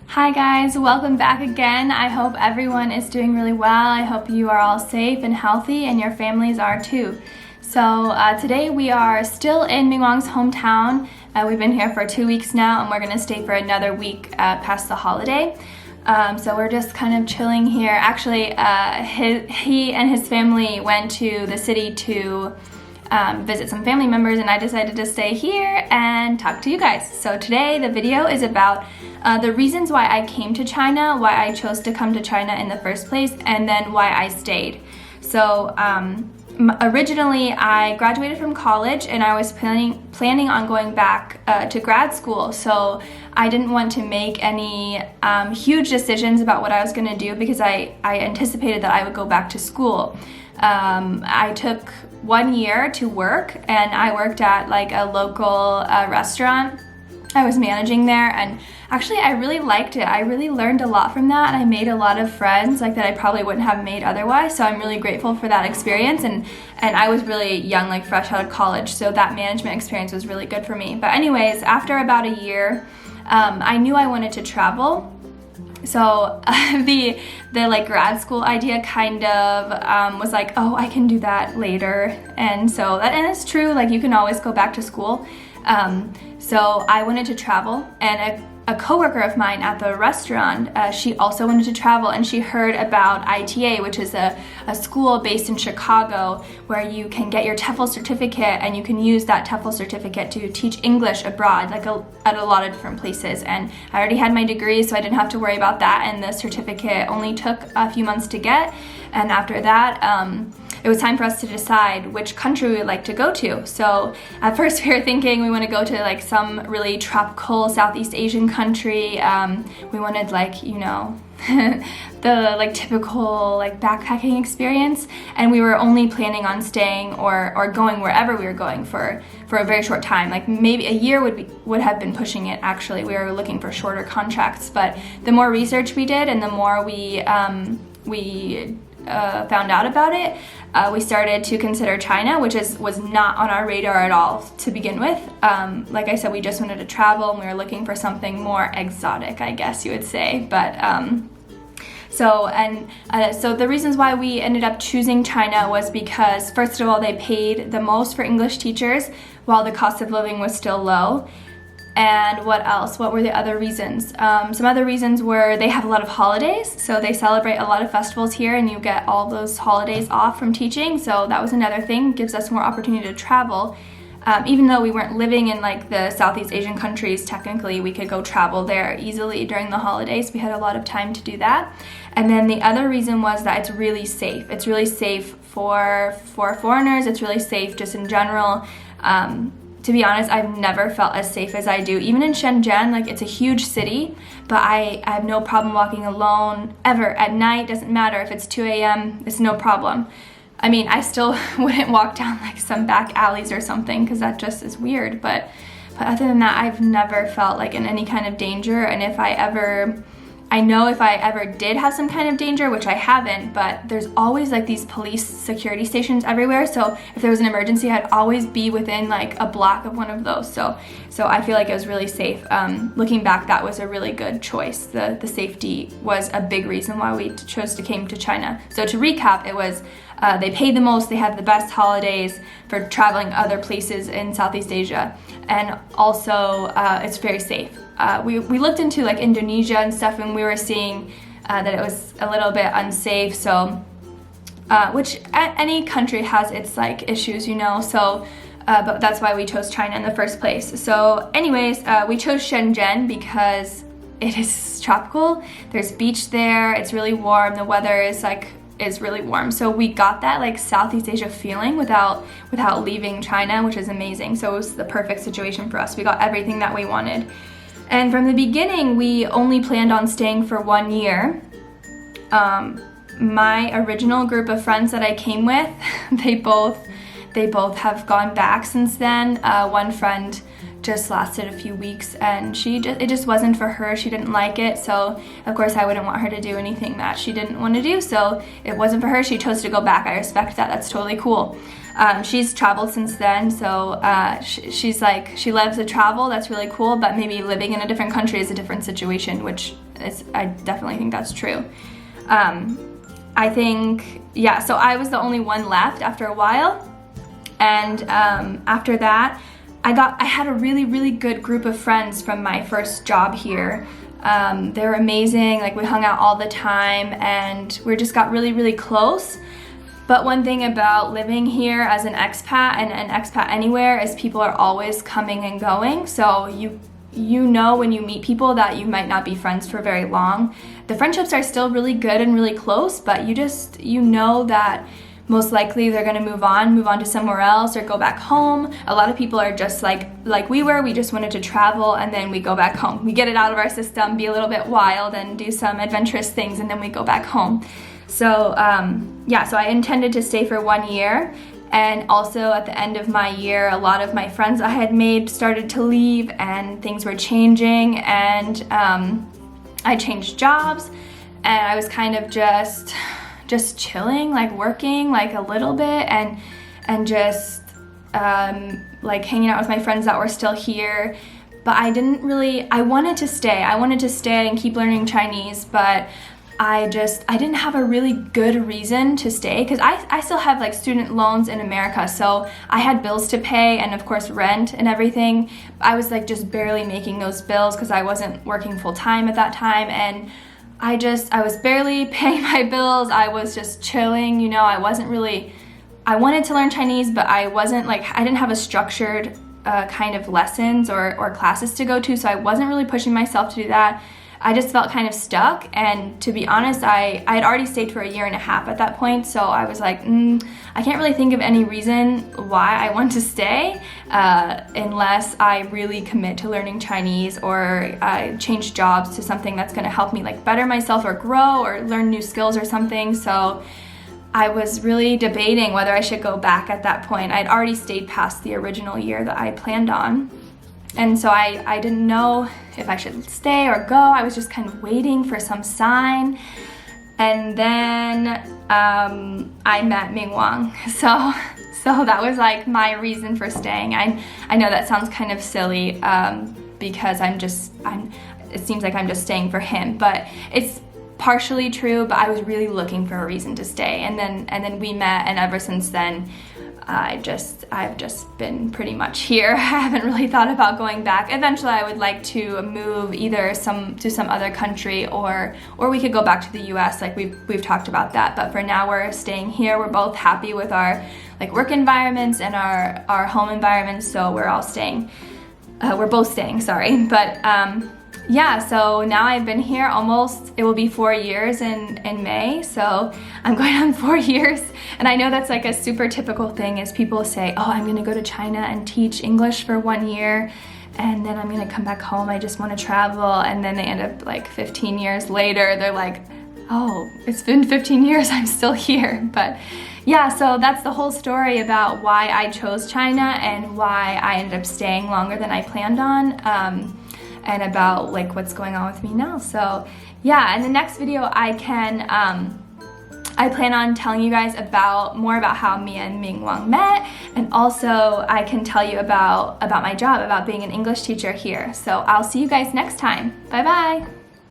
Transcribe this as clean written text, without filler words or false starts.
Hi guys, welcome back again. I hope everyone is doing really well. I hope you are all safe and healthy and your families are too. So today we are still in Mingwang's hometown. We've been here for 2 weeks now and we're going to stay for another week past the holiday. So we're just kind of chilling here. Actually, he and his family went to the city to visit some family members, and I decided to stay here and talk to you guys. So today the video is about the reasons why I came to China, why I chose to come to China in the first place, and then why I stayed. So originally I graduated from college and I was planning on going back to grad school. So I didn't want to make any huge decisions about what I was going to do because I anticipated that I would go back to school. I took 1 year to work, and I worked at like a local restaurant. I was managing there, and actually I really liked it. I really learned a lot from that, and I made a lot of friends like that I probably wouldn't have made otherwise. So I'm really grateful for that experience, and I was really young, like fresh out of college, so that management experience was really good for me. But anyways, after about a year, I knew I wanted to travel. So the like grad school idea kind of was like, oh, I can do that later. And so and it's true, like you can always go back to school. So I wanted to travel, and a coworker of mine at the restaurant, she also wanted to travel, and she heard about ITA, which is a school based in Chicago where you can get your TOEFL certificate and you can use that TOEFL certificate to teach English abroad, like at a lot of different places. And I already had my degree, so I didn't have to worry about that, and the certificate only took a few months to get. And after that, it was time for us to decide which country we would like to go to. So at first we were thinking we want to go to like some really tropical Southeast Asian country. We wanted like, you know, the like typical like backpacking experience, and we were only planning on staying or going wherever we were going for a very short time. Like maybe a year would have been pushing it. Actually, we were looking for shorter contracts, but the more research we did and the more we found out about it, we started to consider China, which was not on our radar at all to begin with. Like I said, we just wanted to travel, and we were looking for something more exotic, I guess you would say. But so the reasons why we ended up choosing China was because, first of all, they paid the most for English teachers while the cost of living was still low. And what else? What were the other reasons? Some other reasons were they have a lot of holidays, so they celebrate a lot of festivals here, and you get all those holidays off from teaching. So that was another thing, gives us more opportunity to travel. Even though we weren't living in like the Southeast Asian countries, technically we could go travel there easily during the holidays. We had a lot of time to do that. And then the other reason was that it's really safe. It's really safe for foreigners. It's really safe just in general. To be honest, I've never felt as safe as I do. Even in Shenzhen, like it's a huge city, but I have no problem walking alone ever at night. Doesn't matter if it's 2 a.m., it's no problem. I mean, I still wouldn't walk down like some back alleys or something because that just is weird. But other than that, I've never felt like in any kind of danger. And I know if I ever did have some kind of danger, which I haven't, but there's always like these police security stations everywhere. So if there was an emergency, I'd always be within like a block of one of those. So I feel like it was really safe. Looking back, that was a really good choice. The safety was a big reason why we chose to came to China. So to recap, it was they paid the most, they had the best holidays for traveling other places in Southeast Asia, and also it's very safe. We looked into like Indonesia and stuff, and we were seeing that it was a little bit unsafe. So, which any country has its like issues, you know. So, but that's why we chose China in the first place. So, anyways, we chose Shenzhen because it is tropical. There's beach there. It's really warm. The weather is really warm. So we got that like Southeast Asia feeling without leaving China, which is amazing. So it was the perfect situation for us. We got everything that we wanted. And from the beginning, we only planned on staying for 1 year. My original group of friends that I came with, they both have gone back since then. One friend just lasted a few weeks, and it just wasn't for her. She didn't like it, so of course I wouldn't want her to do anything that she didn't want to do. So it wasn't for her. She chose to go back. I respect that. That's totally cool. She's traveled since then, so she's like, she loves to travel. That's really cool, but maybe living in a different country is a different situation, which I definitely think that's true. I think, yeah, so I was the only one left after a while, and after that I had a really good group of friends from my first job here. They were amazing. Like, we hung out all the time, and we just got really close. But one thing about living here as an expat, and an expat anywhere, is people are always coming and going. So you know when you meet people that you might not be friends for very long. The friendships are still really good and really close, but you know that most likely they're gonna move on to somewhere else or go back home. A lot of people are just like we were. We just wanted to travel, and then we go back home. We get it out of our system, be a little bit wild, and do some adventurous things, and then we go back home. So yeah, so I intended to stay for 1 year. And also at the end of my year, a lot of my friends I had made started to leave, and things were changing, and I changed jobs, and I was kind of just chilling, like working like a little bit, and just like hanging out with my friends that were still here. But I wanted to stay and keep learning Chinese, but I didn't have a really good reason to stay, because I still have like student loans in America, so I had bills to pay, and of course rent and everything. I was like just barely making those bills because I wasn't working full time at that time, and I was barely paying my bills. I was just chilling, you know. I wanted to learn Chinese, but I didn't have a structured kind of lessons or classes to go to, so I wasn't really pushing myself to do that. I just felt kind of stuck, and to be honest, I had already stayed for 1.5 years at that point, so I was like, I can't really think of any reason why I want to stay unless I really commit to learning Chinese, or change jobs to something that's going to help me like better myself or grow or learn new skills or something. So I was really debating whether I should go back at that point. I'd already stayed past the original year that I planned on. And so I didn't know if I should stay or go. I was just kind of waiting for some sign. And then I met Ming Wang. So that was like my reason for staying. I know that sounds kind of silly because it seems like I'm just staying for him, but it's partially true. But I was really looking for a reason to stay. And then we met, and ever since then, I've just been pretty much here. I haven't really thought about going back. Eventually I would like to move either to some other country, or we could go back to the US, like we've talked about that. But for now we're staying here. We're both happy with our like work environments and our home environments, so we're both staying, sorry. But yeah, so now I've been here it will be 4 years in May, so I'm going on 4 years. And I know that's like a super typical thing, is people say, oh, I'm gonna go to China and teach English for 1 year, and then I'm gonna come back home, I just wanna travel. And then they end up like 15 years later, they're like, oh, it's been 15 years, I'm still here. But yeah, so that's the whole story about why I chose China and why I ended up staying longer than I planned on. And about like what's going on with me now. So yeah, in the next video I plan on telling you guys more about how me and Ming Wang met, and also I can tell you about my job, about being an English teacher here. So I'll see you guys next time. Bye bye.